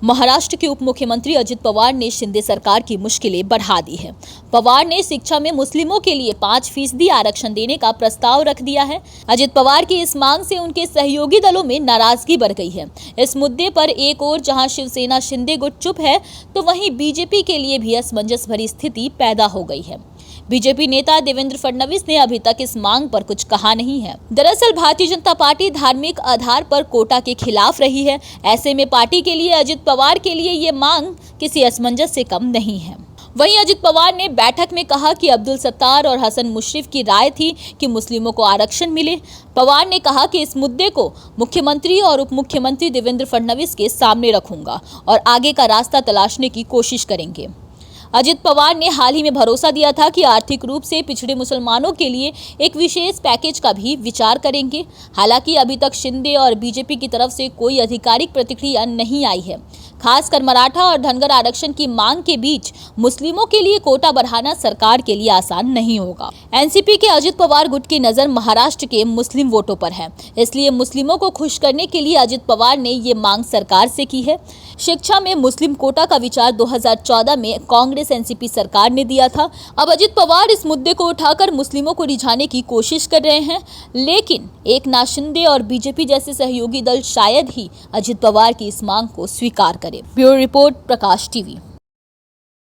महाराष्ट्र के उप मुख्यमंत्री अजित पवार ने शिंदे सरकार की मुश्किलें बढ़ा दी है। पवार ने शिक्षा में मुस्लिमों के लिए 5% आरक्षण देने का प्रस्ताव रख दिया है। अजित पवार की इस मांग से उनके सहयोगी दलों में नाराजगी बढ़ गई है। इस मुद्दे पर एक ओर जहां शिवसेना शिंदे गुट चुप है, तो वहीं बीजेपी के लिए भी असमंजस भरी स्थिति पैदा हो गई है। बीजेपी नेता देवेंद्र फडणवीस ने अभी तक इस मांग पर कुछ कहा नहीं है। दरअसल भारतीय जनता पार्टी धार्मिक आधार पर कोटा के खिलाफ रही है। ऐसे में पार्टी के लिए अजित पवार के लिए ये मांग किसी असमंजस से कम नहीं है। वहीं अजित पवार ने बैठक में कहा कि अब्दुल सत्तार और हसन मुश्रिफ की राय थी कि मुस्लिमों को आरक्षण मिले। पवार ने कहा कि इस मुद्दे को मुख्यमंत्री और उप मुख्यमंत्री देवेंद्र फडणवीस के सामने रखूंगा और आगे का रास्ता तलाशने की कोशिश करेंगे। अजित पवार ने हाल ही में भरोसा दिया था कि आर्थिक रूप से पिछड़े मुसलमानों के लिए एक विशेष पैकेज का भी विचार करेंगे। हालांकि अभी तक शिंदे और बीजेपी की तरफ से कोई आधिकारिक प्रतिक्रिया नहीं आई है। खासकर मराठा और धनगर आरक्षण की मांग के बीच मुस्लिमों के लिए कोटा बढ़ाना सरकार के लिए आसान नहीं होगा। एनसीपी के अजित पवार गुट की नजर महाराष्ट्र के मुस्लिम वोटों पर है, इसलिए मुस्लिमों को खुश करने के लिए अजित पवार ने ये मांग सरकार से की है। शिक्षा में मुस्लिम कोटा का विचार 2014 में कांग्रेस एनसीपी सरकार ने दिया था। अब अजित पवार इस मुद्दे को उठाकर मुस्लिमों को रिझाने की कोशिश कर रहे हैं, लेकिन एकनाथ शिंदे और बीजेपी जैसे सहयोगी दल शायद ही अजित पवार की इस मांग को स्वीकार करें। ब्यूरो रिपोर्ट, प्रकाश टीवी।